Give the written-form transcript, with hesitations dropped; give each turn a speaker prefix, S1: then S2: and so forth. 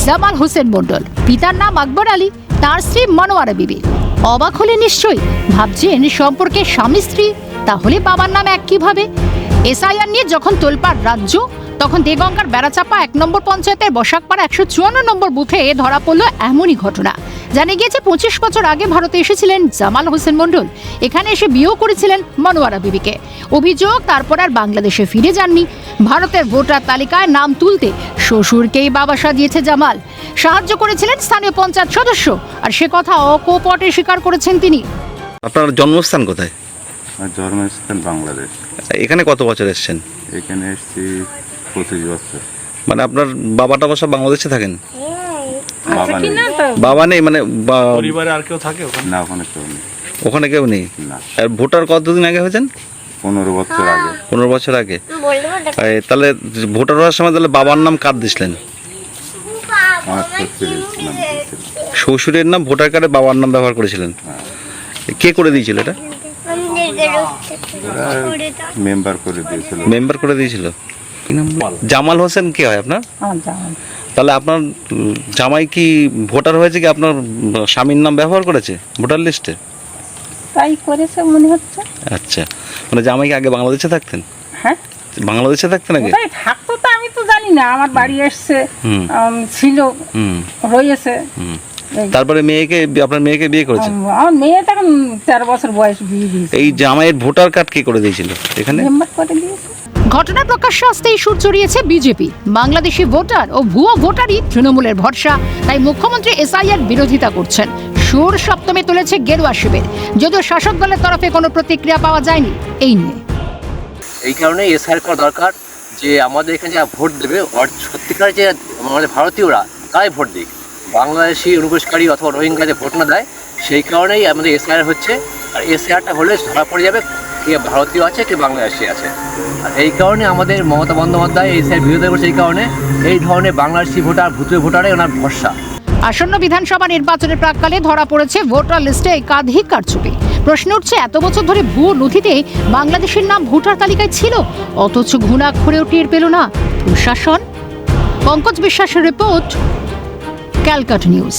S1: জামাল হোসেন মণ্ডল, পিতার নাম আকবর আলী, তার স্ত্রী মনোয়ারা বিবি। অবাক হলে নিশ্চয়ই, ভাবছেন সম্পর্কে স্বামী স্ত্রী, তাহলে বাবার নাম এক কিভাবে? এসআইআর নিয়ে যখন তোলপাড় রাজ্য, তখন দেগঙ্গার বেড়াচাপা ১ নম্বর পঞ্চায়েতের বসাকপাড়া ১৫৪ নম্বর বুথে ধরা পড়ল এমনই ঘটনা। জানা গিয়েছে ২৫ বছর আগে ভারতে এসেছিলেন জামাল হোসেন মণ্ডল, এখানে এসে বিয়েও করেছিলেন মনোয়ারা বিবিকে। অভিযোগ, তারপর আর বাংলাদেশে ফিরে যাননি। ভারতের ভোটার তালিকায় নাম তুলতে শ্বশুরকেই বাবা সাজিয়েছে জামাল। সাহায্য করেছিলেন স্থানীয় পঞ্চায়েত সদস্য, আর সে কথা অকপটে স্বীকার করেছেন তিনি।
S2: আপনার জন্মস্থান কোথায়?
S3: আমার জন্মস্থান বাংলাদেশ।
S2: এখানে কত বছর এসেছেন?
S3: এখানে এসেছি ২৫ বছর।
S2: মানে আপনার বাবাটা বসা বাংলাদেশে থাকেন?
S3: বাবা নেই।
S2: বাবা নেই মানে
S4: পরিবারে আর কেউ থাকে ওখানে?
S3: না, ওখানে কেউ নেই।
S2: ওখানে কেউ নেই?
S3: না।
S2: আর ভোটার কতদিন আগে হয়েছেন?
S3: ১৫ বছর আগে।
S2: 15 বছর আগে। তাহলে ভোটার হওয়ার সময় তাহলে বাবার নাম কার্ড দিছিলেন?
S3: আমার শ্বশুরের নাম দিয়েছিল।
S2: শ্বশুরের নাম ভোটার কার্ডে বাবার নাম ব্যবহার করেছিলেন? কে করে দিয়েছিল এটা?
S3: মেম্বার করে দিয়েছিল।
S2: মেম্বার করে দিয়েছিল। জামাল হোসেন কে হয় আপনার? তাহলে আপনার জামাই কি ভোটার হয়েছে কি আপনার স্বামীর নাম ব্যবহার করেছে ভোটার লিস্টে?
S5: তাই করেছে মনে হচ্ছে।
S2: আচ্ছা, মানে জামাই কি আগে বাংলাদেশে থাকতেন?
S5: হ্যাঁ,
S2: বাংলাদেশে থাকতেন আগে?
S5: কোথায় থাকতো তা আমি তো জানি না। আমার বাড়ি এসছে,
S2: হুম।
S5: ছিল,
S2: হুম।
S5: রয়েছে।
S2: তারপরে আপনার মেয়েকে বিয়ে করেছে?
S5: আমার মেয়ে তখন 13 বছর বয়স, বিয়ে দিয়েছে।
S2: এই জামাইয়ের ভোটার কার্ড কে করে দিয়েছিল এখানে?
S5: মেম্বার করে দিয়েছে।
S1: ঘটনা প্রকাশ্যে আসতেই সুর চড়িয়েছে বিজেপি। বাংলাদেশি ভোটার ও ভুয়ো ভোটারই তৃণমূলের ভরসা, তাই মুখ্যমন্ত্রী এসআইআর বিরোধিতা করছেন। সুর সপ্তমে তুলেছে গেরুয়া শিবির, যদিও শাসক দলের তরফে কোনো প্রতিক্রিয়া পাওয়া যায়নি এই নিয়ে।
S6: এই কারণে এসআইআর করা দরকার, যে আমাদের এখানে যারা ভোট দেবে সত্যিকার যে আমাদের ভারতীয়রা তারাই ভোট দিক, বাংলাদেশি অনুপ্রবেশকারী অথবা রোহিঙ্গা যে ভোট না দেয়। সেই কারণেই আমাদের এসআইআর হচ্ছে, আর এসআইআরটা হলে ধরা পড়ে যাবে কে ভারতীয় আছে কে বাংলাদেশি আছে। আর এই কারণে আমাদের মমতা বন্দ্যোপাধ্যায় এসআইআর বিরোধিতা করছে। এই কারণে এই ধরনের বাংলাদেশি ভোটার ভূতুরে ভোটারে ওনার ভরসা।
S1: আসন্ন বিধানসভা নির্বাচনের প্রাক্কালে ধরা পড়েছে ভোটার লিস্টে একাধিক কারচুপি। প্রশ্ন উঠছে, এত বছর ধরে ভুয়ো নথিতে বাংলাদেশের নাম ভোটার তালিকায় ছিল, অথচ ঘুণাক্ষরেও টের পেল না প্রশাসন। পঙ্কজ বিশ্বাসের রিপোর্ট, ক্যালকাটা নিউজ।